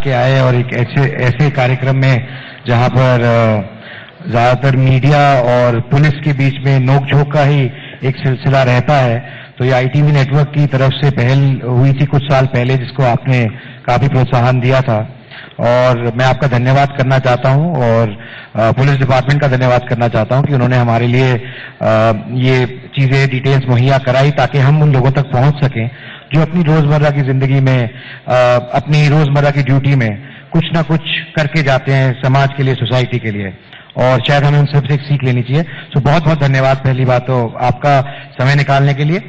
के आए और एक ऐसे कार्यक्रम में जहां पर ज्यादातर मीडिया और पुलिस के बीच में नोकझोंक का ही एक सिलसिला रहता है, तो ये आईटीवी नेटवर्क की तरफ से पहल हुई थी कुछ साल पहले, जिसको आपने काफी प्रोत्साहन दिया था और मैं आपका धन्यवाद करना चाहता हूं और पुलिस डिपार्टमेंट का धन्यवाद करना चाहता हूं कि उन्होंने हमारे लिए ये चीजें डिटेल्स मुहैया कराई ताकि हम उन लोगों तक पहुंच सकें जो अपनी रोजमर्रा की जिंदगी में अपनी रोजमर्रा की ड्यूटी में कुछ ना कुछ करके जाते हैं समाज के लिए, सोसाइटी के लिए, और शायद हमें उन सबसे एक सीख लेनी चाहिए। तो बहुत बहुत धन्यवाद पहली बात तो आपका समय निकालने के लिए।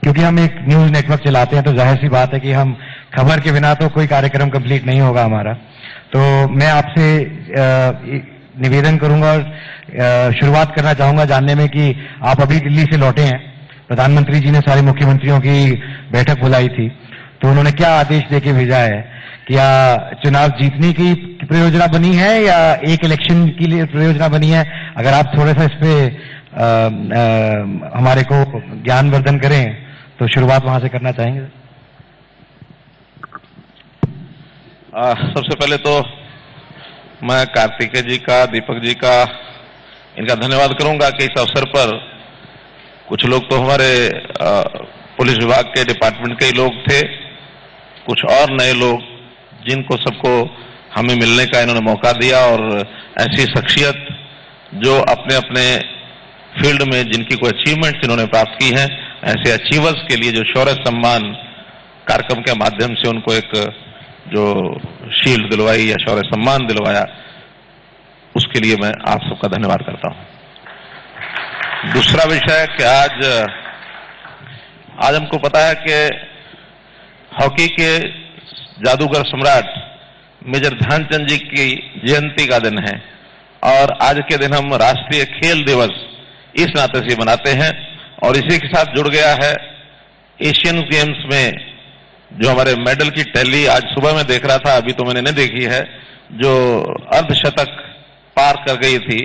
क्योंकि हम एक न्यूज नेटवर्क चलाते हैं तो जाहिर सी बात है कि हम खबर के बिना तो कोई कार्यक्रम कंप्लीट नहीं होगा हमारा। तो मैं आपसे निवेदन करूंगा और शुरुआत करना चाहूंगा जानने में कि आप अभी दिल्ली से लौटे हैं, प्रधानमंत्री जी ने सारे मुख्यमंत्रियों की बैठक बुलाई थी, तो उन्होंने क्या आदेश देके भेजा है? क्या चुनाव जीतने की परियोजना बनी है या एक इलेक्शन के लिए परियोजना बनी है? अगर आप थोड़ा सा इस पे हमारे को ज्ञानवर्धन करें तो शुरुआत वहां से करना चाहेंगे। सबसे पहले तो मैं कार्तिकेय जी का, दीपक जी का, इनका धन्यवाद करूंगा कि इस अवसर पर कुछ लोग तो हमारे पुलिस विभाग के डिपार्टमेंट के ही लोग थे, कुछ और नए लोग जिनको सबको हमें मिलने का इन्होंने मौका दिया और ऐसी शख्सियत जो अपने अपने फील्ड में जिनकी कोई अचीवमेंट्स इन्होंने प्राप्त की हैं, ऐसे अचीवर्स के लिए जो शौर्य सम्मान कार्यक्रम के माध्यम से उनको एक जो शील्ड दिलवाई या शौर्य सम्मान दिलवाया, उसके लिए मैं आप सबका धन्यवाद करता हूं। दूसरा विषय कि आज हमको पता है कि हॉकी के जादूगर सम्राट मेजर ध्यानचंद जी की जयंती का दिन है और आज के दिन हम राष्ट्रीय खेल दिवस इस नाते से मनाते हैं और इसी के साथ जुड़ गया है एशियन गेम्स में जो हमारे मेडल की टैली आज सुबह में देख रहा था, अभी तो मैंने नहीं देखी है, जो अर्धशतक पार कर गई थी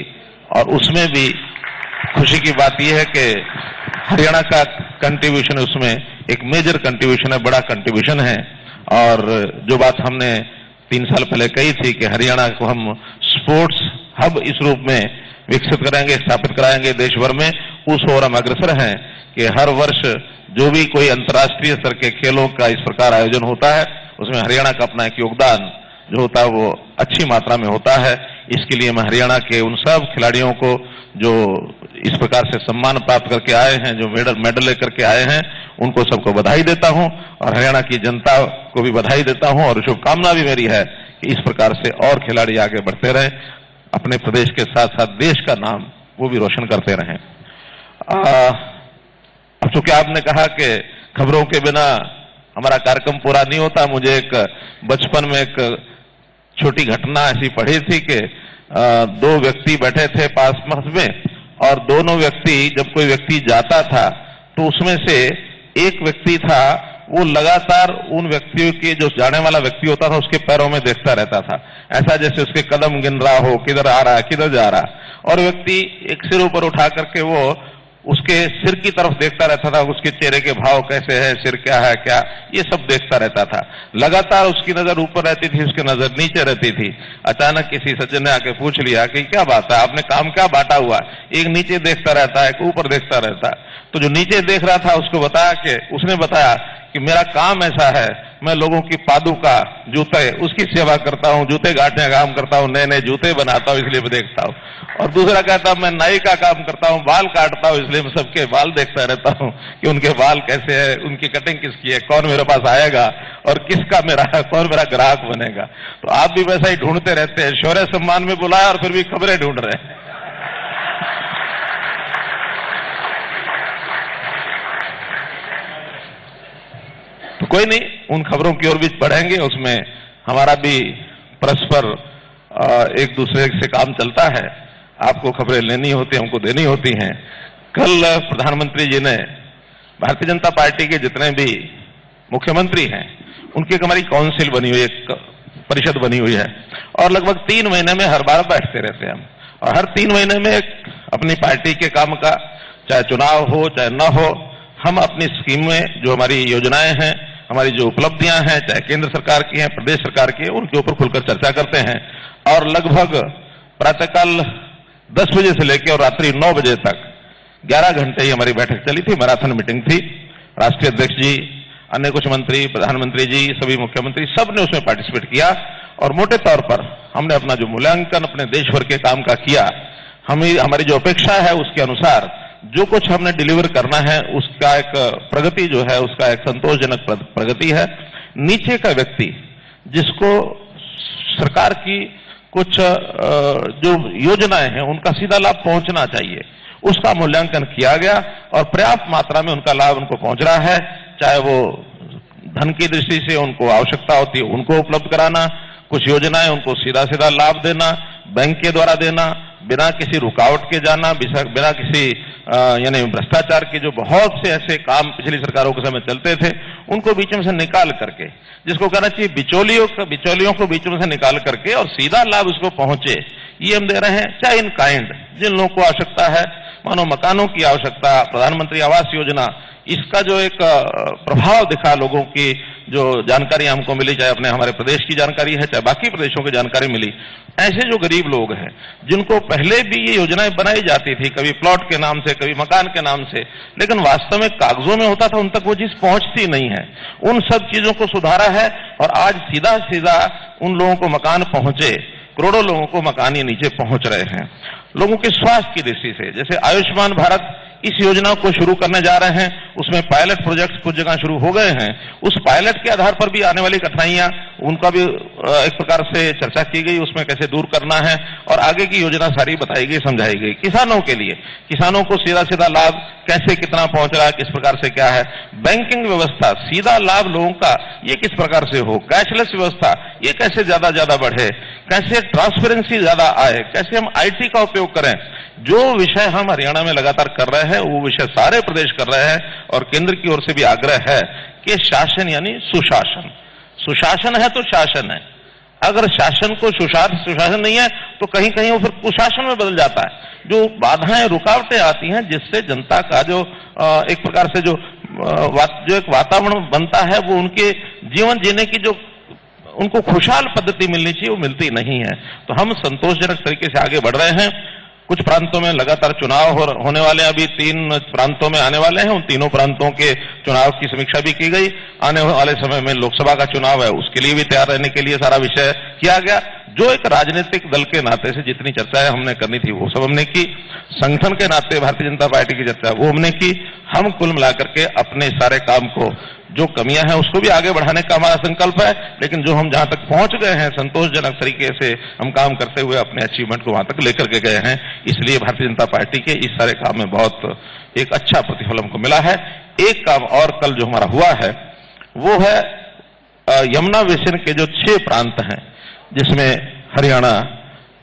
और उसमें भी खुशी की बात यह है कि हरियाणा का कंट्रीब्यूशन उसमें एक मेजर कंट्रीब्यूशन है, बड़ा कंट्रीब्यूशन है। और जो बात हमने 3 साल पहले कही थी कि हरियाणा को हम स्पोर्ट्स हब इस रूप में विकसित करेंगे, स्थापित कराएंगे देश भर में, उस ओर हम अग्रसर हैं कि हर वर्ष जो भी कोई अंतर्राष्ट्रीय स्तर के खेलों का इस प्रकार आयोजन होता है उसमें हरियाणा का अपना एक योगदान जो होता है वो अच्छी मात्रा में होता है। इसके लिए मैं हरियाणा के उन सब खिलाड़ियों को जो इस प्रकार से सम्मान प्राप्त करके आए हैं, जो मेडल लेकर के आए हैं, उनको सबको बधाई देता हूं और हरियाणा की जनता को भी बधाई देता हूं और शुभकामना भी मेरी है कि इस प्रकार से और खिलाड़ी आगे बढ़ते रहें, अपने प्रदेश के साथ साथ देश का नाम वो भी रोशन करते रहें। अब चूंकि आपने कहा कि खबरों के बिना हमारा कार्यक्रम पूरा नहीं होता, मुझे एक बचपन में एक छोटी घटना ऐसी पढ़ी थी कि 2 व्यक्ति बैठे थे पास में और दोनों व्यक्ति, जब कोई व्यक्ति जाता था तो उसमें से एक व्यक्ति था वो लगातार उन व्यक्तियों के, जो जाने वाला व्यक्ति होता था उसके पैरों में देखता रहता था, ऐसा जैसे उसके कदम गिन रहा हो, किधर आ रहा है, किधर जा रहा है। और व्यक्ति एक सिर ऊपर उठा करके वो उसके सिर की तरफ देखता रहता था, उसके चेहरे के भाव कैसे है, सिर क्या है, क्या, ये सब देखता रहता था। लगातार उसकी नजर ऊपर रहती थी, उसकी नजर नीचे रहती थी। अचानक किसी सज्जन ने आके पूछ लिया कि क्या बात है, आपने काम क्या बांटा हुआ है? एक नीचे देखता रहता है, एक ऊपर देखता रहता है। तो जो नीचे देख रहा था उसको बताया कि उसने बताया कि मेरा काम ऐसा है, मैं लोगों की पादुका, जूते, उसकी सेवा करता हूँ, जूते गांठने का काम करता हूँ, नए नए जूते बनाता हूँ, इसलिए मैं देखता हूँ। और दूसरा कहता मैं नाई का काम करता हूँ, बाल काटता हूँ, इसलिए मैं सबके बाल देखता रहता हूँ कि उनके बाल कैसे है, उनकी कटिंग किसकी है, कौन मेरे पास आएगा और किसका कौन मेरा ग्राहक बनेगा। तो आप भी वैसा ही ढूंढते रहते हैं, शौर्य सम्मान में बुलाया और फिर भी खबरें ढूंढ रहे हैं। तो कोई नहीं, उन खबरों की ओर भी बढ़ेंगे, उसमें हमारा भी परस्पर एक दूसरे से काम चलता है। आपको खबरें लेनी होती है, हमको देनी होती हैं। कल प्रधानमंत्री जी ने भारतीय जनता पार्टी के जितने भी मुख्यमंत्री हैं उनकी एक हमारी काउंसिल बनी हुई, एक परिषद बनी हुई है और लगभग 3 महीने में हर बार बैठते रहते हैं हम, और हर 3 महीने में एक अपनी पार्टी के काम का चाहे चुनाव हो चाहे न हो, हम अपनी स्कीम में जो हमारी योजनाएं हैं, हमारी जो उपलब्धियां हैं, चाहे केंद्र सरकार की हैं, प्रदेश सरकार की है, उनके ऊपर खुलकर चर्चा करते हैं। और लगभग प्रातःकाल 10 बजे से लेकर और रात्रि 9 बजे तक 11 घंटे ही हमारी बैठक चली थी, मैराथन मीटिंग थी। राष्ट्रीय अध्यक्ष जी, अन्य कुछ मंत्री, प्रधानमंत्री जी, सभी मुख्यमंत्री, सब ने उसमें पार्टिसिपेट किया और मोटे तौर पर हमने अपना जो मूल्यांकन अपने देश भर के काम का किया, हमारी जो अपेक्षा है उसके अनुसार जो कुछ हमने डिलीवर करना है उसका एक प्रगति जो है, उसका एक संतोषजनक प्रगति है। नीचे का व्यक्ति जिसको सरकार की कुछ जो योजनाएं हैं उनका सीधा लाभ पहुंचना चाहिए, उसका मूल्यांकन किया गया और पर्याप्त मात्रा में उनका लाभ उनको पहुंच रहा है। चाहे वो धन की दृष्टि से उनको आवश्यकता होती है उनको उपलब्ध कराना, कुछ योजनाएं उनको सीधा सीधा लाभ देना, बैंक के द्वारा देना, बिना किसी रुकावट के जाना, बिना किसी यानी भ्रष्टाचार के जो बहुत से ऐसे काम पिछली सरकारों के समय चलते थे उनको बीच में से निकाल करके, जिसको कहना चाहिए बिचौलियों को बीच में से निकाल करके और सीधा लाभ उसको पहुंचे, ये हम दे रहे हैं। चाहे इन काइंड जिन लोगों को आवश्यकता है, मानो मकानों की आवश्यकता, प्रधानमंत्री आवास योजना, इसका जो एक प्रभाव दिखा, लोगों की जो जानकारी हमको मिली, चाहे अपने हमारे प्रदेश की जानकारी है चाहे बाकी प्रदेशों की जानकारी मिली, ऐसे जो गरीब लोग हैं जिनको पहले भी ये योजनाएं बनाई जाती थी, कभी प्लॉट के नाम से, कभी मकान के नाम से, लेकिन वास्तव में कागजों में होता था, उन तक वो चीज पहुंचती नहीं है। उन सब चीजों को सुधारा है और आज सीधा सीधा उन लोगों को मकान पहुंचे, करोड़ों लोगों को मकान ये नीचे पहुंच रहे हैं। लोगों के स्वास्थ्य की दृष्टि से, जैसे आयुष्मान भारत इस योजना को शुरू करने जा रहे हैं, उसमें पायलट प्रोजेक्ट्स कुछ जगह शुरू हो गए हैं। उस पायलट के आधार पर भी आने वाली कठिनाइयां, उनका भी एक प्रकार से चर्चा की गई, उसमें कैसे दूर करना है और आगे की योजना सारी बताई गई, समझाई गई। किसानों के लिए, किसानों को सीधा सीधा लाभ कैसे कितना पहुंच रहा है, किस प्रकार से क्या है, बैंकिंग व्यवस्था, सीधा लाभ लोगों का ये किस प्रकार से हो, कैशलेस व्यवस्था ये कैसे ज्यादा बढ़े, कैसे ट्रांसपेरेंसी ज्यादा आए, कैसे हम IT का उपयोग करें। जो विषय हम हरियाणा में लगातार कर रहे हैं वो विषय सारे प्रदेश कर रहे हैं और केंद्र की ओर से भी आग्रह है कि शासन यानी सुशासन, सुशासन है तो शासन है। अगर शासन को सुशासन नहीं है तो कहीं कहीं वो फिर कुशासन में बदल जाता है। जो बाधाएं, रुकावटें आती हैं जिससे जनता का जो एक प्रकार से जो एक वातावरण बनता है, वो उनके जीवन जीने की जो उनको खुशहाल पद्धति मिलनी चाहिए वो मिलती नहीं है। तो हम संतोषजनक तरीके से आगे बढ़ रहे हैं। कुछ प्रांतों में लगातार चुनाव होने वाले हैं, अभी 3 प्रांतों में आने वाले हैं, उन तीनों प्रांतों के चुनाव की समीक्षा भी की गई। आने वाले समय में लोकसभा का चुनाव है, उसके लिए भी तैयार रहने के लिए सारा विषय किया गया। जो एक राजनीतिक दल के नाते से जितनी चर्चाएं हमने करनी थी वो सब हमने की, संगठन के नाते भारतीय जनता पार्टी की चर्चा वो हमने की। हम कुल मिलाकर के अपने सारे काम को, जो कमियां हैं उसको भी आगे बढ़ाने का हमारा संकल्प है, लेकिन जो हम जहां तक पहुंच गए हैं संतोषजनक तरीके से हम काम करते हुए अपने अचीवमेंट को वहां तक लेकर के गए हैं। इसलिए भारतीय जनता पार्टी के इस सारे काम में बहुत एक अच्छा प्रतिफल हमको मिला है। एक काम और कल जो हमारा हुआ है वो है यमुना बेसिन के जो 6 प्रांत हैं, जिसमें हरियाणा,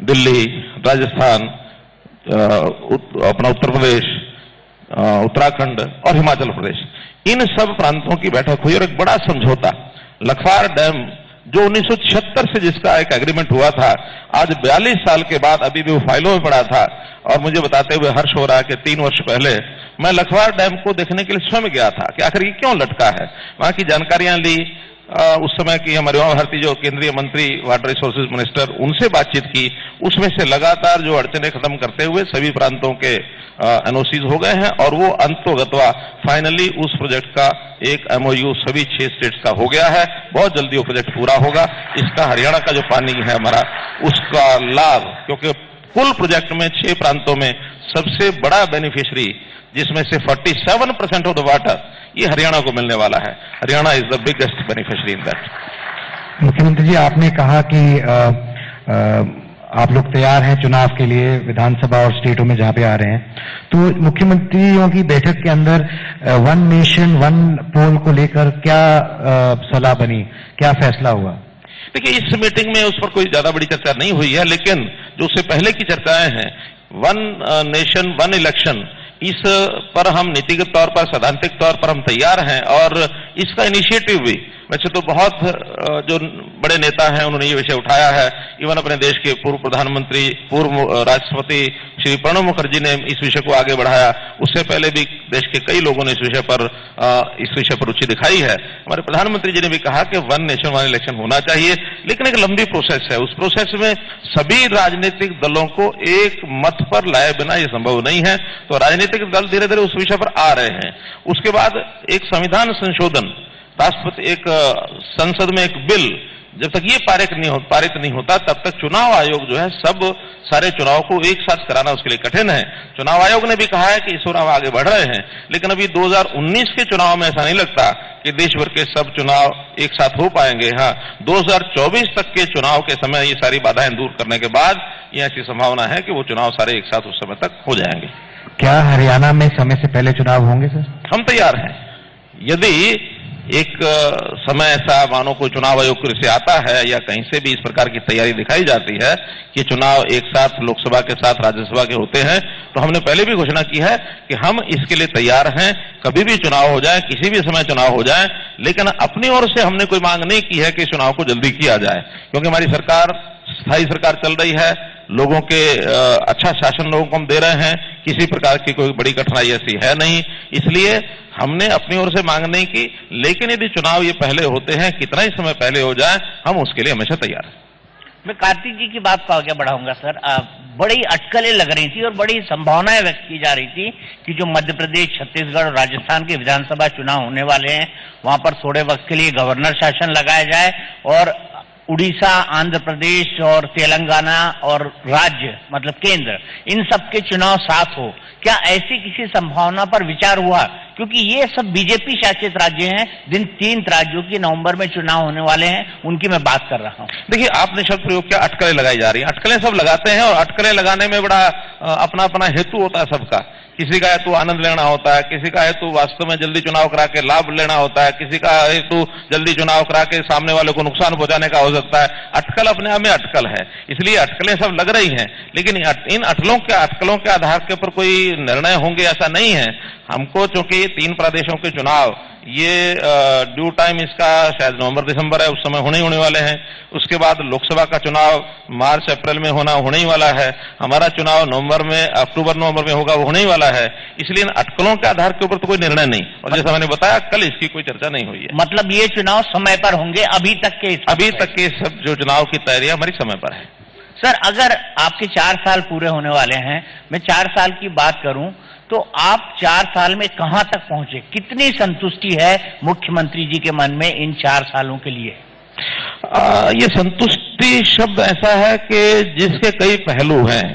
दिल्ली, राजस्थान, अपना उत्तर प्रदेश, उत्तराखंड और हिमाचल प्रदेश, इन सब प्रांतों की बैठक हुई और एक बड़ा समझौता, लखवार डैम जो 1976 से जिसका एक एग्रीमेंट हुआ था, आज 42 साल के बाद अभी भी वो फाइलों में पड़ा था। और मुझे बताते हुए हर्ष हो रहा है कि 3 वर्ष पहले मैं लखवार डैम को देखने के लिए स्वयं गया था कि आखिर ये क्यों लटका है। वहां की जानकारियां ली, उस समय की हमारे उमा भारती जो केंद्रीय मंत्री वाटर रिसोर्सेज मिनिस्टर, उनसे बातचीत की। उसमें से लगातार जो अड़चने खत्म करते हुए सभी प्रांतों के एनओसीज हो गए हैं और वो अंतोगत्वा फाइनली उस प्रोजेक्ट का एक MOU सभी 6 स्टेट्स का हो गया है। बहुत जल्दी वो प्रोजेक्ट पूरा होगा। इसका हरियाणा का जो पानी है हमारा, उसका लाभ, क्योंकि कुल प्रोजेक्ट में 6 प्रांतों में सबसे बड़ा बेनिफिशियरी, जिसमें से 47% ऑफ द वाटर ये हरियाणा को मिलने वाला है। Haryana is the biggest beneficiary in that. मुख्यमंत्री जी, आपने कहा कि आप लोग तैयार हैं चुनाव के लिए विधानसभा और स्टेटों में जहां पे आ रहे हैं, तो मुख्यमंत्रियों की बैठक के अंदर 1 नेशन 1 पोल को लेकर क्या सलाह बनी, क्या फैसला हुआ? देखिए, इस मीटिंग में उस पर कोई ज्यादा बड़ी चर्चा नहीं हुई है, लेकिन जो उससे पहले की चर्चाएं हैं, 1 नेशन 1 इलेक्शन, इस पर हम नीतिगत तौर पर, सैद्धांतिक तौर पर हम तैयार हैं और इसका इनिशिएटिव भी वैसे तो बहुत जो बड़े नेता हैं उन्होंने ये विषय उठाया है। इवन अपने देश के पूर्व प्रधानमंत्री, पूर्व राष्ट्रपति श्री प्रणब मुखर्जी ने इस विषय को आगे बढ़ाया। उससे पहले भी देश के कई लोगों ने इस विषय पर रुचि दिखाई है। हमारे प्रधानमंत्री जी ने भी कहा कि वन नेशन वन इलेक्शन होना चाहिए, लेकिन एक लंबी प्रोसेस है। उस प्रोसेस में सभी राजनीतिक दलों को एक मत पर लाए बिना यह संभव नहीं है। तो राजनीतिक दल धीरे धीरे उस विषय पर आ रहे हैं। उसके बाद एक संविधान संशोधन, राष्ट्रपति एक संसद में एक बिल, जब तक ये पारित नहीं होता तब तक चुनाव आयोग जो है सब सारे चुनाव को एक साथ कराना उसके लिए कठिन है। चुनाव आयोग ने भी कहा है कि इस ओर हम आगे बढ़ रहे हैं, लेकिन अभी 2019 के चुनाव में ऐसा नहीं लगता कि देश भर के सब चुनाव एक साथ हो पाएंगे। हाँ, 2024 तक के चुनाव के समय ये सारी बाधाएं दूर करने के बाद ये ऐसी संभावना है कि वो चुनाव सारे एक साथ उस समय तक हो जाएंगे। क्या हरियाणा में समय से पहले चुनाव होंगे सर? हम तैयार हैं। यदि एक समय ऐसा मानो कोई चुनाव आयोग से आता है या कहीं से भी इस प्रकार की तैयारी दिखाई जाती है कि चुनाव एक साथ लोकसभा के साथ राज्यसभा के होते हैं, तो हमने पहले भी घोषणा की है कि हम इसके लिए तैयार हैं। कभी भी चुनाव हो जाए, किसी भी समय चुनाव हो जाए, लेकिन अपनी ओर से हमने कोई मांग नहीं की है कि चुनाव को जल्दी किया जाए, क्योंकि हमारी सरकार स्थायी सरकार चल रही है। लोगों के अच्छा शासन लोगों को हम दे रहे हैं, किसी प्रकार की कोई बड़ी कठिनाई ऐसी है नहीं, इसलिए हमने अपनी ओर से मांग नहीं की। लेकिन यदि चुनाव ये पहले होते हैं, कितना ही समय पहले हो जाए, हम उसके लिए हमेशा तैयार हैं। मैं कार्तिक जी की बात को आगे बढ़ाऊंगा सर। बड़ी अटकलें लग रही थी और बड़ी संभावनाएं व्यक्त की जा रही थी कि जो मध्य प्रदेश, छत्तीसगढ़ और राजस्थान के विधानसभा चुनाव होने वाले हैं, वहां पर थोड़े वक्त के लिए गवर्नर शासन लगाया जाए और उड़ीसा, आंध्र प्रदेश और तेलंगाना और राज्य मतलब केंद्र, इन सब के चुनाव साथ हो। क्या ऐसी किसी संभावना पर विचार हुआ? क्योंकि ये सब बीजेपी शासित राज्य हैं। जिन 3 राज्यों की नवंबर में चुनाव होने वाले हैं, उनकी मैं बात कर रहा हूं। देखिए, आपने शब्द प्रयोग किया, अटकलें लगाई जा रही हैं। अटकलें सब लगाते हैं और अटकलें लगाने में बड़ा अपना अपना हेतु होता है सबका। किसी का हेतु आनंद लेना होता है, किसी का हेतु वास्तव में जल्दी चुनाव करा के लाभ लेना होता है, किसी का हेतु जल्दी चुनाव करा के सामने वाले को नुकसान पहुंचाने का हो सकता है। अटकल अपने आप में अटकल है, इसलिए अटकलें सब लग रही हैं, लेकिन इन अटकलों के आधार के ऊपर कोई निर्णय होंगे ऐसा नहीं है। हमको चूंकि 3 प्रदेशों के चुनाव ये ड्यू टाइम इसका शायद नवंबर दिसंबर है, उस समय होने वाले हैं। उसके बाद लोकसभा का चुनाव मार्च अप्रैल में होने ही वाला है। हमारा चुनाव अक्टूबर नवंबर में होगा, वो होने ही वाला है। इसलिए इन अटकलों के आधार के ऊपर तो कोई निर्णय नहीं, और जैसा मैंने बताया कल इसकी कोई चर्चा नहीं हुई है। मतलब ये चुनाव समय पर होंगे? अभी तक के सब जो चुनाव की तैयारी हमारी समय पर है। सर, अगर आपके 4 साल पूरे होने वाले हैं, मैं 4 साल की बात करूं तो आप 4 साल में कहां तक पहुंचे? कितनी संतुष्टि है मुख्यमंत्री जी के मन में इन 4 सालों के लिए? ये संतुष्टि शब्द ऐसा है कि जिसके कई पहलू हैं।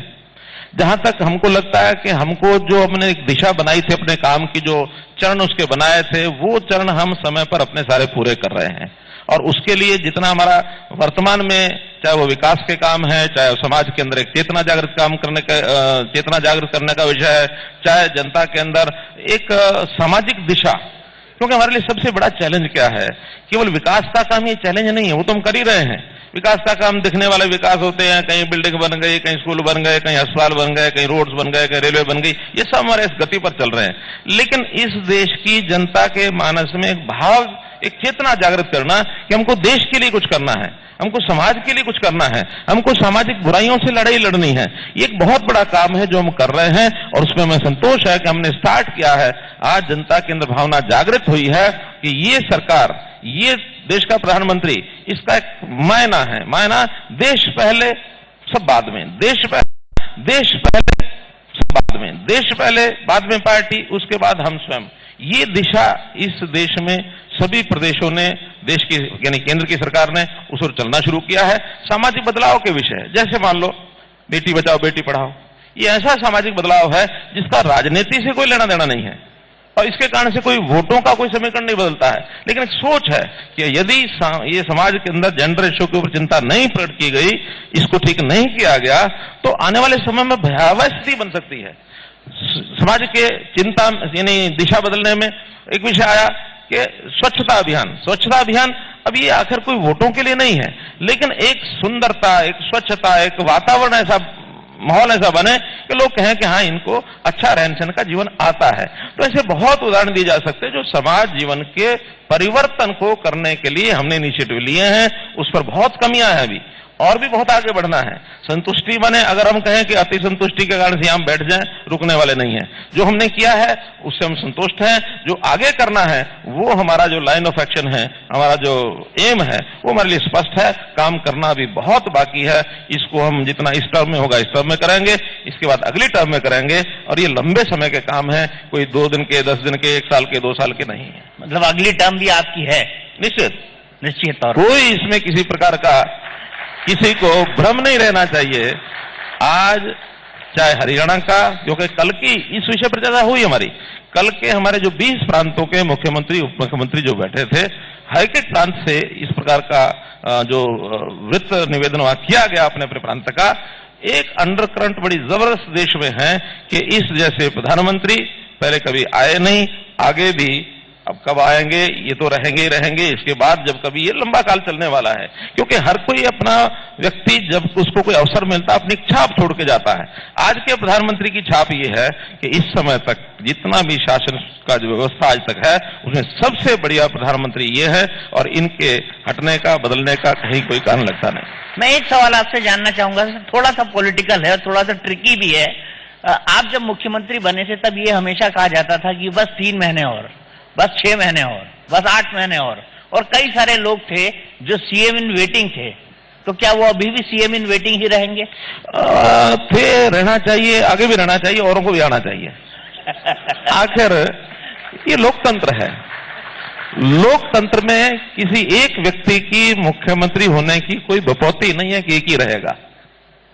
जहां तक हमको लगता है कि हमको जो हमने एक दिशा बनाई थी अपने काम की, जो चरण उसके बनाए थे, वो चरण हम समय पर अपने सारे पूरे कर रहे हैं। और उसके लिए जितना हमारा वर्तमान में, चाहे वो विकास के काम है, चाहे समाज के अंदर एक चेतना जागृत करने का विषय है, चाहे जनता के अंदर एक सामाजिक दिशा, क्योंकि हमारे लिए सबसे बड़ा चैलेंज क्या है? केवल विकास का काम ये चैलेंज नहीं है, वो तो हम कर ही रहे हैं। विकास का काम दिखने वाले विकास होते हैं, कहीं बिल्डिंग बन गई, कहीं स्कूल बन गए, कहीं अस्पताल बन गए, कहीं रोड्स बन गए, कहीं रेलवे बन गई, ये सब हमारे इस गति पर चल रहे हैं। लेकिन इस देश की जनता के मानस में एक भाव, एक चेतना जागृत करना कि हमको देश के लिए कुछ करना है, हमको समाज के लिए कुछ करना है, हमको सामाजिक बुराइयों से लड़ाई लड़नी है, ये एक बहुत बड़ा काम है जो हम कर रहे हैं। और उसमें हमें संतोष है कि हमने स्टार्ट किया है। आज जनता के अंदर भावना जागृत हुई है कि ये सरकार, ये देश का प्रधानमंत्री, इसका एक मायना है। मायना देश पहले सब बाद में, देश पहले सब बाद में, देश पहले बाद में पार्टी, उसके बाद हम स्वयं। ये दिशा इस देश में सभी प्रदेशों ने, देश की यानी केंद्र की सरकार ने उस ओर चलना शुरू किया है। सामाजिक बदलाव के विषय, जैसे मान लो बेटी बचाओ बेटी पढ़ाओ, ये ऐसा सामाजिक बदलाव है जिसका राजनीति से कोई लेना देना नहीं है, और इसके कारण से कोई वोटों का कोई समीकरण नहीं बदलता है। लेकिन एक सोच है कि यदि ये समाज के अंदर जेंडर इश्यू के ऊपर चिंता नहीं प्रकट की गई, इसको ठीक नहीं किया गया, तो आने वाले समय में भयावह स्थिति बन सकती है। समाज के चिंता यानी दिशा बदलने में एक विषय आया कि स्वच्छता अभियान। अब ये आखिर कोई वोटों के लिए नहीं है, लेकिन एक सुंदरता, एक स्वच्छता, एक वातावरण ऐसा माहौल ऐसा बने कि लोग कहें कि हाँ, इनको अच्छा रहन सहन का जीवन आता है। तो ऐसे बहुत उदाहरण दिए जा सकते हैं जो समाज जीवन के परिवर्तन को करने के लिए हमने इनिशिएटिव लिए हैं। उस पर बहुत कमियां हैं, अभी और भी बहुत आगे बढ़ना है। संतुष्टि बने, अगर हम कहें कि अति संतुष्टि के कारण से हम बैठ जाएं, रुकने वाले नहीं है। जो हमने किया है उससे हम संतुष्ट हैं। जो आगे करना है वो हमारा जो लाइन ऑफ एक्शन है, हमारा जो एम है, वो हमारे लिए स्पष्ट है। काम करना अभी बहुत बाकी है। इसको हम जितना इस टर्म में होगा इस टर्म में करेंगे, इसके बाद अगली टर्म में करेंगे, और ये लंबे समय के काम है, कोई 2 दिन के, 10 दिन के, 1 साल के, 2 साल के नहीं है। मतलब अगली टर्म भी आपकी है? निश्चित तौर पर। कोई इसमें किसी प्रकार का किसी को भ्रम नहीं रहना चाहिए। आज चाहे हरियाणा का, क्योंकि कल की इस विषय पर चर्चा हुई हमारी, कल के हमारे जो 20 प्रांतों के मुख्यमंत्री उप मुख्यमंत्री जो बैठे थे, हर एक प्रांत से इस प्रकार का जो वृत्त निवेदन वहां किया गया अपने अपने प्रांत का, एक अंडरकरंट बड़ी जबरदस्त देश में है कि इस जैसे प्रधानमंत्री पहले कभी आए नहीं, आगे भी अब कब आएंगे, ये तो रहेंगे ही रहेंगे। इसके बाद जब कभी, ये लंबा काल चलने वाला है, क्योंकि हर कोई अपना व्यक्ति जब उसको कोई अवसर मिलता है अपनी छाप छोड़ के जाता है। आज के प्रधानमंत्री की छाप ये है कि इस समय तक जितना भी शासन का जो व्यवस्था आज तक है उसमें सबसे बढ़िया प्रधानमंत्री ये है, और इनके हटने का, बदलने का कहीं कोई कारण लगता नहीं। मैं एक सवाल आपसे जानना चाहूंगा, थोड़ा सा पॉलिटिकल है, थोड़ा सा ट्रिकी भी है। आप जब मुख्यमंत्री बने थे तब ये हमेशा कहा जाता था कि बस 3 महीने और, बस 6 महीने और, बस 8 महीने और कई सारे लोग थे जो सीएम इन वेटिंग थे। तो क्या वो अभी भी सीएम इन वेटिंग ही रहेंगे? थे, रहना चाहिए, आगे भी रहना चाहिए, औरों को भी आना चाहिए। आखिर ये लोकतंत्र है। लोकतंत्र में किसी एक व्यक्ति की मुख्यमंत्री होने की कोई बपौती नहीं है कि एक ही रहेगा।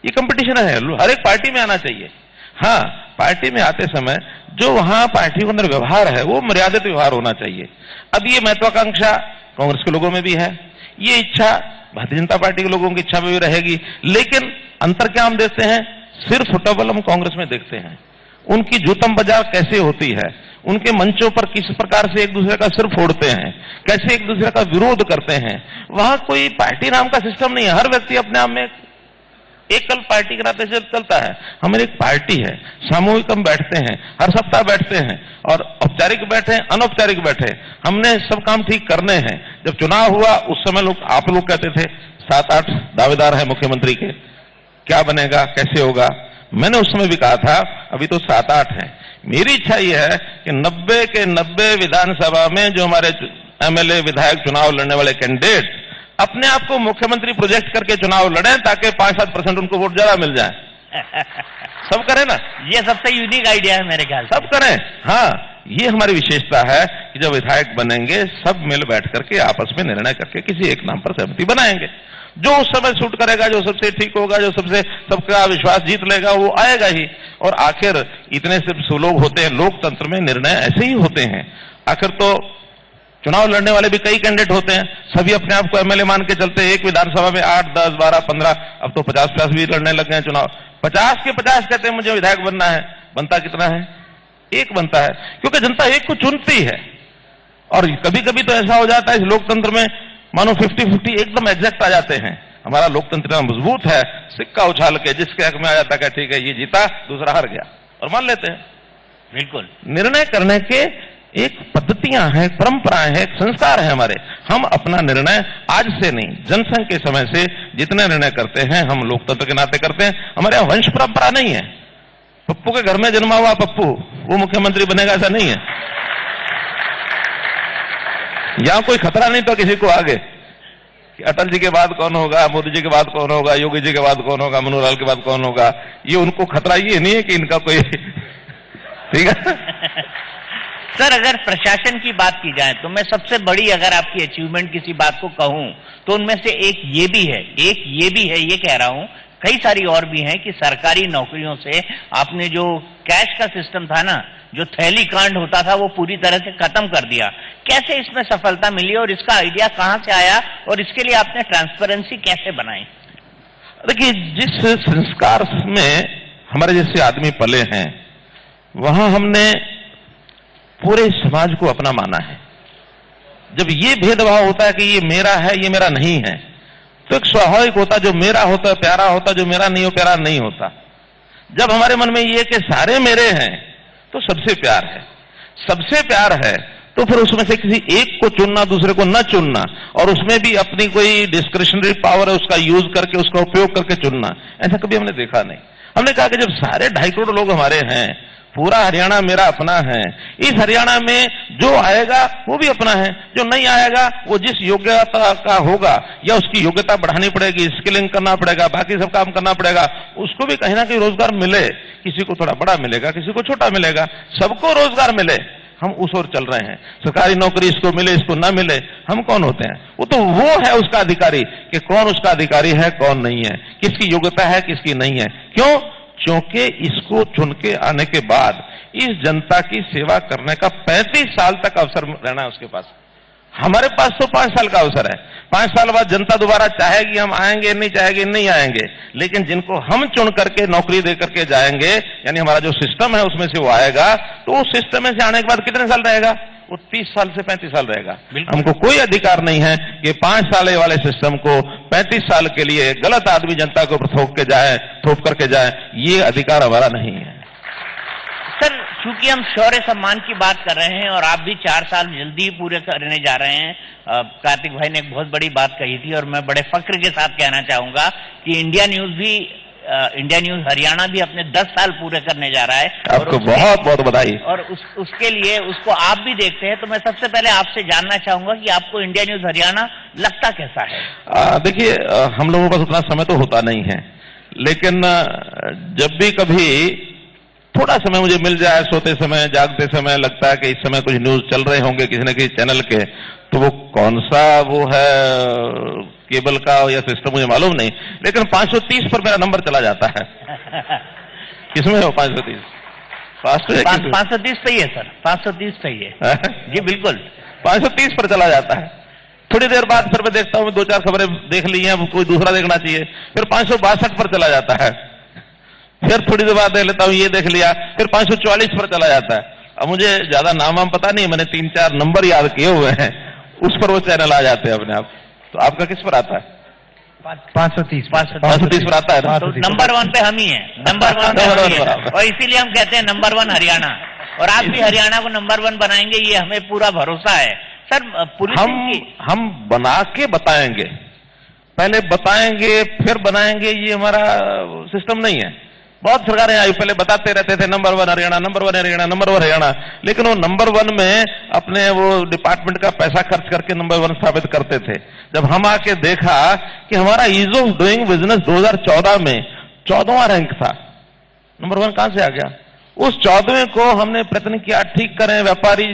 ये कंपटीशन है, हर एक पार्टी में आना चाहिए। हाँ, पार्टी में आते समय जो वहां पार्टी के अंदर व्यवहार है वो मर्यादित व्यवहार होना चाहिए। अब ये महत्वाकांक्षा कांग्रेस के लोगों में भी है, ये इच्छा भारतीय जनता पार्टी के लोगों की इच्छा में भी रहेगी, लेकिन अंतर क्या हम देखते हैं? सिर्फ फुटबॉल हम कांग्रेस में देखते हैं। उनकी जूतम बाजार कैसे होती है, उनके मंचों पर किस प्रकार से एक दूसरे का सिर फोड़ते हैं, कैसे एक दूसरे का विरोध करते हैं। वहां कोई पार्टी नाम का सिस्टम नहीं है। हर व्यक्ति अपने आप में एकल पार्टी के नाते से चलता है। हमारी एक पार्टी है, सामूहिक हम बैठते हैं, हर सप्ताह बैठते हैं, और औपचारिक बैठे, अनौपचारिक बैठे, हमने सब काम ठीक करने हैं। जब चुनाव हुआ उस समय आप लोग कहते थे 7-8 दावेदार हैं मुख्यमंत्री के, क्या बनेगा, कैसे होगा। मैंने उस समय भी कहा था अभी तो 7-8 हैं। मेरी इच्छा यह है कि 90 के 90 विधानसभा में जो हमारे एमएलए विधायक चुनाव लड़ने वाले कैंडिडेट अपने आप को मुख्यमंत्री प्रोजेक्ट करके चुनाव लड़ें, ताकि 5-7% उनको वोट ज्यादा मिल जाए। सब करें ना, ये सबसे यूनिक आइडिया है मेरे ख्याल से। सब करें। हाँ, ये हमारी विशेषता है कि जब विधायक बनेंगे सब मिल बैठ करके आपस में निर्णय करके किसी एक नाम पर सहमति बनाएंगे। जो उस समय सूट करेगा, जो सबसे ठीक होगा, जो सबसे सबका विश्वास जीत लेगा, वो आएगा ही। और आखिर इतने से लोग होते हैं, लोकतंत्र में निर्णय ऐसे ही होते हैं। आखिर तो चुनाव लड़ने वाले भी कई कैंडिडेट होते हैं, सभी अपने आप को एमएलए मान के चलते हैं। एक विधानसभा में 8, 10, 12, 15, अब तो 50-50 भी लड़ने लग गए चुनाव। 50 के 50 कहते हैं मुझे विधायक बनना है। बनता कितना है? एक बनता है, क्योंकि जनता एक को चुनती है। और कभी कभी तो ऐसा हो जाता है इस लोकतंत्र में, मानो 50-50 एकदम एग्जैक्ट आ जाते हैं। हमारा लोकतंत्र मजबूत है, सिक्का उछाल के जिसके हक में आ जाता है ठीक है ये जीता, दूसरा हार गया, और मान लेते हैं। बिल्कुल, निर्णय करने के एक पद्धतियां हैं, परंपराएं हैं, एक संस्कार है हमारे। हम अपना निर्णय आज से नहीं, जनसंघ के समय से जितने निर्णय करते हैं हम लोकतंत्र के नाते करते हैं। हमारे यहाँ वंश परंपरा नहीं है। पप्पू के घर में जन्मा हुआ पप्पू वो मुख्यमंत्री बनेगा, ऐसा नहीं है। यहां कोई खतरा नहीं तो किसी को आगे कि अटल जी के बाद कौन होगा, मोदी जी के बाद कौन होगा, योगी जी के बाद कौन होगा, मनोहर लाल के बाद कौन होगा। ये उनको खतरा ये नहीं है कि इनका कोई ठीक है। सर, अगर प्रशासन की बात की जाए तो मैं सबसे बड़ी अगर आपकी अचीवमेंट किसी बात को कहूं तो उनमें से एक ये भी है, ये कह रहा हूं, कई सारी और भी हैं कि सरकारी नौकरियों से आपने जो कैश का सिस्टम था ना, जो थैली कांड होता था, वो पूरी तरह से खत्म कर दिया। कैसे इसमें सफलता मिली और इसका आइडिया कहां से आया और इसके लिए आपने ट्रांसपेरेंसी कैसे बनाई? देखिए, जिस संस्कार में हमारे जैसे आदमी पले हैं वहां हमने पूरे समाज को अपना माना है। जब ये भेदभाव होता है कि ये मेरा है, ये मेरा नहीं है, तो एक स्वाभाविक होता जो मेरा होता है प्यारा होता, जो मेरा नहीं हो प्यारा नहीं होता। जब हमारे मन में ये कि सारे मेरे हैं तो सबसे प्यार है, सबसे प्यार है, तो फिर उसमें से किसी एक को चुनना, दूसरे को न चुनना, और उसमें भी अपनी कोई डिस्क्रिशनरी पावर है उसका यूज करके, उसका उपयोग करके चुनना, ऐसा कभी हमने देखा नहीं। हमने कहा कि जब सारे 2.5 करोड़ लोग हमारे हैं, पूरा हरियाणा मेरा अपना है, इस हरियाणा में जो आएगा वो भी अपना है, जो नहीं आएगा वो जिस योग्यता का होगा या उसकी योग्यता बढ़ानी पड़ेगी, स्किलिंग करना पड़ेगा, बाकी सब काम करना पड़ेगा, उसको भी कहीं ना कहीं रोजगार मिले। किसी को थोड़ा बड़ा मिलेगा, किसी को छोटा मिलेगा, सबको रोजगार मिले। हम उस ओर चल रहे हैं। सरकारी नौकरी इसको मिले, इसको ना मिले, हम कौन होते हैं? वो तो वो है उसका अधिकारी कि कौन उसका अधिकारी है, कौन नहीं है, किसकी योग्यता है, किसकी नहीं है। क्यों? क्योंकि इसको चुन के आने के बाद इस जनता की सेवा करने का 35 साल तक अवसर रहना है उसके पास। हमारे पास तो 5 साल का अवसर है। 5 साल बाद जनता दोबारा चाहेगी हम आएंगे, नहीं चाहेगी नहीं आएंगे, लेकिन जिनको हम चुन करके नौकरी दे करके जाएंगे, यानी हमारा जो सिस्टम है उसमें से वो आएगा, तो उस सिस्टम में से आने के बाद कितने साल रहेगा? वो 30 साल से 35 साल रहेगा। हमको कोई अधिकार नहीं है कि 5 साल वाले सिस्टम को 35 साल के लिए गलत आदमी जनता के ऊपर थोप करके जाए, ये अधिकार हमारा नहीं है। सर, चूंकि हम शौर्य सम्मान की बात कर रहे हैं और आप भी 4 साल जल्दी ही पूरे करने जा रहे हैं, कार्तिक भाई ने एक बहुत बड़ी बात कही थी और मैं बड़े फक्र के साथ कहना चाहूंगा कि इंडिया न्यूज हरियाणा भी अपने 10 साल पूरे करने जा रहा है। आपको बहुत बहुत बधाई। और उसके लिए उसको आप भी देखते हैं, तो मैं सबसे पहले आपसे जानना चाहूंगा कि आपको इंडिया न्यूज हरियाणा लगता कैसा है? देखिए, हम लोगों का उतना समय तो होता नहीं है, लेकिन जब भी कभी थोड़ा समय मुझे मिल जाए, सोते समय, जागते समय, लगता है कि इस समय कुछ न्यूज चल रहे होंगे किसी न किसी चैनल के, तो वो कौन सा वो है केबल का या सिस्टम मुझे मालूम नहीं, लेकिन 530 पर मेरा नंबर चला जाता है। किसमें हो 530? 530 पे ही है सर, 530 पे ही है। जी बिल्कुल, 530 पर चला जाता है। थोड़ी देर बाद फिर मैं देखता हूँ 2-4 खबरें देख ली हैं, कोई दूसरा देखना चाहिए, फिर 562 पर चला जाता है। फिर थोड़ी देर बाद देख लेता हूँ, ये देख लिया, फिर 544 पर चला जाता है। अब मुझे ज्यादा नाम पता नहीं, मैंने 3-4 नंबर याद किए हुए हैं, उस पर वो चैनल आ जाते हैं अपने आप। तो आपका किस पर आता है? 530 पर आता है। तो नंबर 1 पे हम ही हैं, नंबर 1 पे हम ही हैं, और इसीलिए हम कहते हैं नंबर 1 हरियाणा, और आप भी हरियाणा को नंबर 1 बनाएंगे, ये हमें पूरा भरोसा है। सर, पुलिस हम बना के बताएंगे, पहले बताएंगे फिर बनाएंगे, ये हमारा सिस्टम नहीं है। बहुत सरकारें आई, पहले बताते रहते थे number 1 Haryana, number 1 Haryana, number 1 Haryana, लेकिन वो नंबर 1 में अपने वो डिपार्टमेंट का पैसा खर्च करके नंबर 1 स्थापित करते थे। जब हम आके देखा कि हमारा ईज ऑफ डूइंग बिजनेस 2014 में 14वां रैंक था, नंबर 1 कहां से आ गया? उस 14वें को हमने प्रयत्न किया ठीक करें, व्यापारी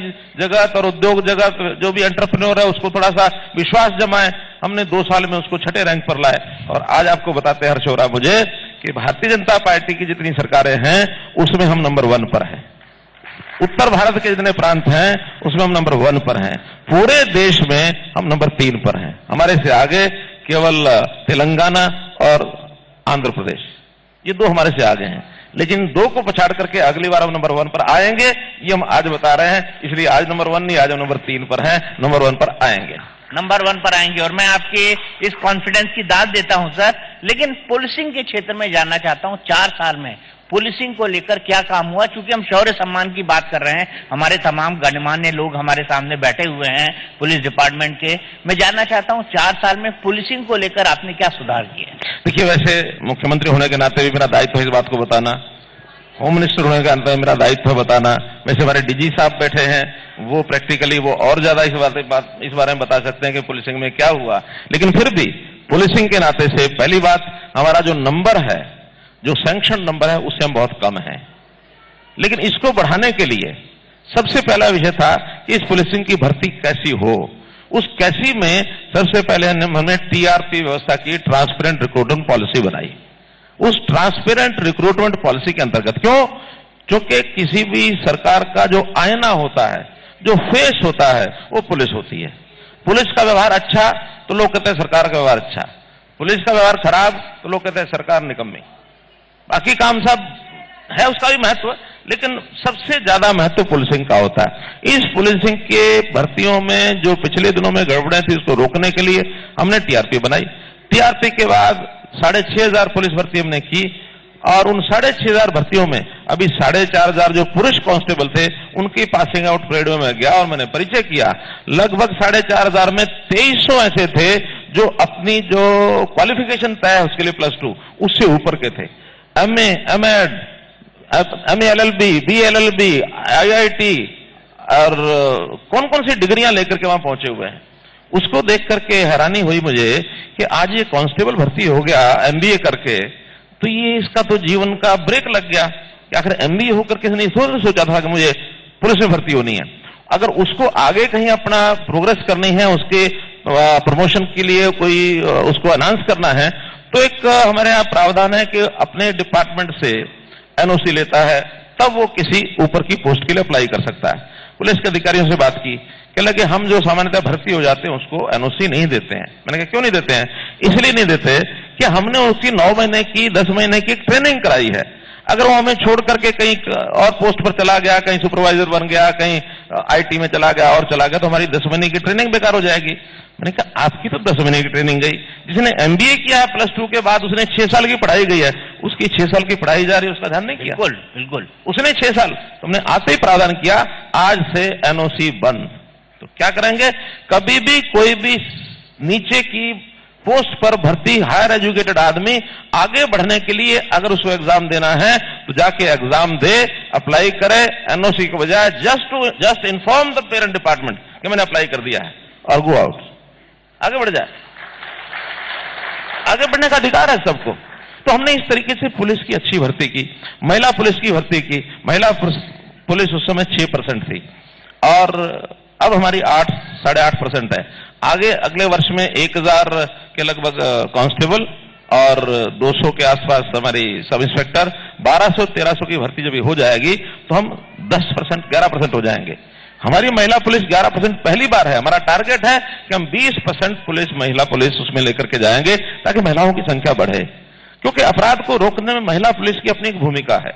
जगत और उद्योग जगत जो भी एंटरप्रेन्योर है उसको थोड़ा सा विश्वास जमाए। हमने 2 साल में उसको 6ठे रैंक पर लाए, और आज आपको बताते हर्ष हो रहा मुझे कि भारतीय जनता पार्टी की जितनी सरकारें हैं उसमें हम नंबर 1 पर हैं। उत्तर भारत के जितने प्रांत हैं उसमें हम नंबर 1 पर हैं। पूरे देश में हम नंबर 3 पर हैं। हमारे से आगे केवल तेलंगाना और आंध्र प्रदेश, ये 2 हमारे से आगे हैं, लेकिन 2 को पछाड़ करके अगली बार हम नंबर 1 पर आएंगे, ये हम आज बता रहे हैं। इसलिए आज नंबर 1 नहीं, आज हम नंबर 3 पर हैं, नंबर 1 पर आएंगे, नंबर 1 पर आएंगे। और मैं आपके इस कॉन्फिडेंस की दाद देता हूं सर, लेकिन पुलिसिंग के क्षेत्र में जानना चाहता हूं, 4 साल में पुलिसिंग को लेकर क्या काम हुआ? क्योंकि हम शौर्य सम्मान की बात कर रहे हैं, हमारे तमाम गणमान्य लोग हमारे सामने बैठे हुए हैं पुलिस डिपार्टमेंट के। मैं जानना चाहता हूं 4 साल में पुलिसिंग को लेकर आपने क्या सुधार किए? देखिए, वैसे मुख्यमंत्री होने के नाते भी मेरा दायित्व है इस बात को बताना, होम मिनिस्टर होने का अंतर मेरा दायित्व है बताना। वैसे हमारे डीजी साहब बैठे हैं, वो प्रैक्टिकली वो और ज्यादा इस बारे में बता सकते हैं कि पुलिसिंग में क्या हुआ, लेकिन फिर भी पुलिसिंग के नाते से पहली बात, हमारा जो नंबर है, जो सैंक्शन नंबर है, उससे हम बहुत कम हैं। लेकिन इसको बढ़ाने के लिए सबसे पहला विषय था कि इस पुलिसिंग की भर्ती कैसी हो। उस कैसी में सबसे पहले हमने टीआरपी व्यवस्था की, ट्रांसपेरेंट रिक्रूटमेंट पॉलिसी बनाई। उस ट्रांसपेरेंट रिक्रूटमेंट पॉलिसी के अंतर्गत, क्यों? क्योंकि किसी भी सरकार का जो आईना होता है, जो फेस होता है, वो पुलिस होती है। पुलिस का व्यवहार अच्छा तो लोग कहते हैं सरकार का व्यवहार अच्छा, पुलिस का व्यवहार खराब तो लोग कहते हैं सरकार निकम्मी। बाकी काम सब है, उसका भी महत्व, लेकिन सबसे ज्यादा महत्व पुलिसिंग का होता है। इस पुलिसिंग के भर्तियों में जो पिछले दिनों में गड़बड़ें थी, उसको रोकने के लिए हमने टीआरपी बनाई। टीआरपी के बाद 6,500 पुलिस भर्ती हमने की, और उन 6,500 भर्तियों में अभी 4,500 जो पुरुष कांस्टेबल थे उनकी पासिंग आउट परेड में मैं गया और मैंने परिचय किया। लगभग 4,500 में 2300 ऐसे थे जो अपनी जो क्वालिफिकेशन तय है उसके लिए +2 उससे ऊपर के थे। MA, M.Ed, MA LLB, BLLB, IIT और कौन कौन सी डिग्रियां लेकर के वहां पहुंचे हुए हैं। उसको देख करके हैरानी हुई मुझे कि आज ये कांस्टेबल भर्ती हो गया MBA करके, तो ये इसका तो जीवन का ब्रेक लग गया कि आखिर MBA होकर के नहीं सोचा था कि मुझे पुलिस में भर्ती होनी है। अगर उसको आगे कहीं अपना प्रोग्रेस करनी है, उसके प्रमोशन के लिए कोई उसको अनाउंस करना है, तो एक हमारे यहाँ प्रावधान है कि अपने डिपार्टमेंट से NOC लेता है, तब वो किसी ऊपर की पोस्ट के लिए अप्लाई कर सकता है। पुलिस के अधिकारियों से बात की, कह लगे हम जो सामान्यतः भर्ती हो जाते हैं उसको NOC नहीं देते हैं। मैंने कहा क्यों नहीं देते हैं? इसलिए नहीं देते कि हमने उसकी 9 महीने की 10 महीने की ट्रेनिंग कराई है। अगर वो हमें छोड़ करके कहीं और पोस्ट पर चला गया, कहीं सुपरवाइजर बन गया, कहीं IT में चला गया और चला गया, तो हमारी 10 महीने की ट्रेनिंग बेकार हो जाएगी। मैंने कहा आपकी तो 10 महीने की ट्रेनिंग गई, जिसने MBA किया है +2 के बाद उसने 6 साल की पढ़ाई गई है, उसकी 6 साल की पढ़ाई जा रही है, उसका ध्यान नहीं किया। बिल्कुल बिल्कुल, उसने 6 साल, तुमने आते ही प्रावधान किया आज से NOC बंद। तो क्या करेंगे? कभी भी कोई भी नीचे की पोस्ट पर भर्ती हायर एजुकेटेड आदमी आगे बढ़ने के लिए अगर उसको एग्जाम देना है तो जाके एग्जाम दे, अप्लाई करे, NOC के बजाय just inform the parent department कि मैंने अप्लाई कर दिया है और गो आउट, आगे बढ़ जाए। आगे बढ़ने का अधिकार है सबको। तो हमने इस तरीके से पुलिस की अच्छी भर्ती की, महिला पुलिस की भर्ती की। महिला पुलिस उस समय 6% थी और अब हमारी 8-8.5% है। आगे अगले वर्ष में 1,000 के लगभग कांस्टेबल और 200 के आसपास हमारी सब इंस्पेक्टर, 1200-1300 की भर्ती जब हो जाएगी तो हम 10% 11% हो जाएंगे। हमारी महिला पुलिस 11% पहली बार है। हमारा टारगेट है कि हम 20% पुलिस, महिला पुलिस उसमें लेकर के जाएंगे ताकि महिलाओं की संख्या बढ़े, क्योंकि अपराध को रोकने में महिला पुलिस की अपनी एक भूमिका है।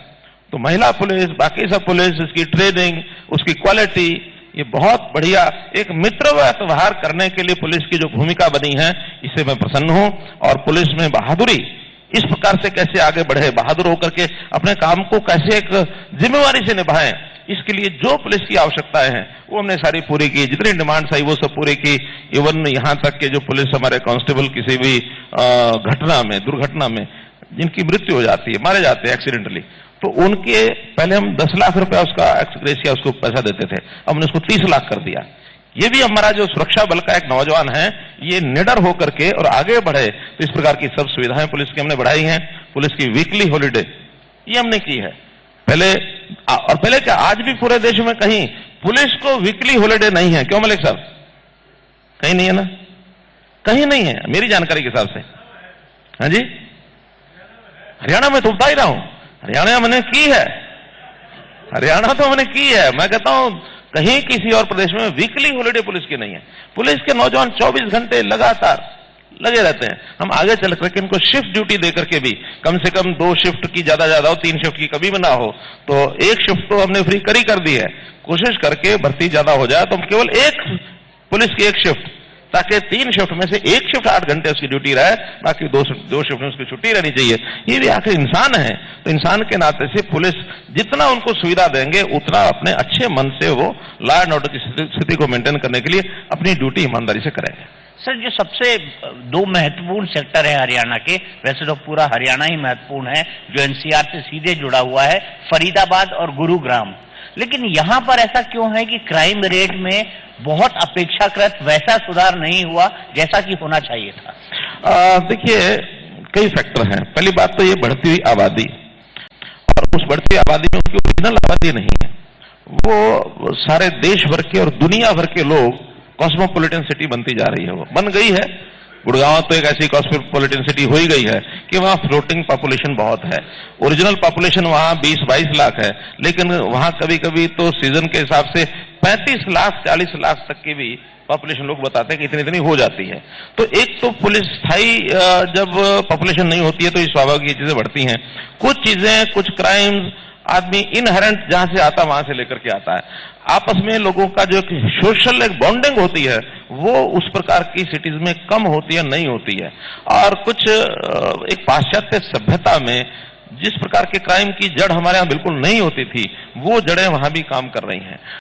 तो महिला पुलिस, बाकी सब पुलिस, उसकी ट्रेनिंग, उसकी क्वालिटी, ये बहुत बढ़िया एक मित्र व्यवहार करने के लिए पुलिस की जो भूमिका बनी है, इससे मैं प्रसन्न हूं। और पुलिस में बहादुरी इस प्रकार से कैसे आगे बढ़े, बहादुर होकर के अपने काम को कैसे एक जिम्मेवारी से निभाएं, इसके लिए जो पुलिस की आवश्यकताएं हैं वो हमने सारी पूरी की। जितनी डिमांड्स आई वो सब पूरी की। इवन यहां तक के जो पुलिस हमारे कांस्टेबल किसी भी घटना में, दुर्घटना में जिनकी मृत्यु हो जाती है, मारे जाते हैं एक्सीडेंटली, तो उनके पहले हम 10 लाख रुपया उसका एक्सग्रेशिया उसको पैसा देते थे, अब हमने उसको 30 लाख कर दिया। ये भी हमारा जो सुरक्षा बल का एक नौजवान है, ये निडर होकर के और आगे बढ़े, तो इस प्रकार की सब सुविधाएं पुलिस की हमने बढ़ाई हैं। पुलिस की वीकली हॉलीडे ये हमने की है पहले, और पहले क्या आज भी पूरे देश में कहीं पुलिस को वीकली हॉलीडे नहीं है। क्यों मलिक साहब? कहीं नहीं है ना, कहीं नहीं है मेरी जानकारी के हिसाब से। हाँ जी, हरियाणा में तो बता ही रहा हूं, हरियाणा मैंने की है, हरियाणा तो मैंने की है। मैं कहता हूं कहीं किसी और प्रदेश में वीकली हॉलीडे पुलिस की नहीं है। पुलिस के नौजवान 24 घंटे लगातार लगे रहते हैं। हम आगे चल करके इनको शिफ्ट ड्यूटी देकर के भी कम से कम 2 शिफ्ट की ज्यादा हो, 3 शिफ्ट की कभी भी ना हो, तो 1 शिफ्ट तो हमने फ्री कर दी है। कोशिश करके भर्ती ज्यादा हो जाए तो हम केवल 1 पुलिस की 1 शिफ्ट, ताकि 3 शिफ्ट में से 1 शिफ्ट 8 घंटे उसकी ड्यूटी रहे, बाकी 2 शिफ्ट में उसकी छुट्टी रहनी चाहिए। ये भी आखिर इंसान है, तो इंसान के नाते से पुलिस जितना उनको सुविधा देंगे उतना अपने अच्छे मन से वो लॉ एंड ऑर्डर की स्थिति को मेंटेन करने के लिए अपनी ड्यूटी ईमानदारी से करेंगे। सर, जो सबसे 2 महत्वपूर्ण सेक्टर है हरियाणा के, वैसे तो पूरा हरियाणा ही महत्वपूर्ण है, जो NCR से सीधे जुड़ा हुआ है, फरीदाबाद और गुरुग्राम। लेकिन यहाँ पर ऐसा क्यों है कि क्राइम रेट में बहुत अपेक्षाकृत वैसा सुधार नहीं हुआ जैसा कि होना चाहिए था? देखिए, कई फैक्टर हैं। पहली बात तो ये बढ़ती हुई आबादी, और उस बढ़ती आबादी में उसकी ओरिजिनल आबादी नहीं है। वो सारे देश भर के और दुनिया भर के लोग, कॉस्मोपॉलिटन सिटी बनती जा रही है, वो बन गई है। गुड़गांव तो एक ऐसी कॉस्मोपॉलिटन सिटी हो ही गई है कि वहां फ्लोटिंग पॉपुलेशन बहुत है। ओरिजिनल पॉपुलेशन वहां 20-22 लाख है, लेकिन वहां कभी कभी तो सीजन के हिसाब से 35 लाख 40 लाख तक की भी पॉपुलेशन लोग बताते हैं कि इतनी इतनी हो जाती है। तो एक तो पुलिस स्थायी जब पॉपुलेशन नहीं होती है तो ये स्वाभाविक चीजें बढ़ती हैं। कुछ चीजें, कुछ क्राइम्स आदमी इनहेरेंट जहां से आता वहां से लेकर के आता है। आपस में लोगों का जो सोशल एक बॉन्डिंग होती है वो उस प्रकार की सिटीज में कम होती है, नहीं होती है। और कुछ एक पाश्चात्य सभ्यता में जिस प्रकार के क्राइम की जड़ हमारे यहाँ बिल्कुल नहीं होती थी, वो जड़ें वहां भी काम कर रही हैं।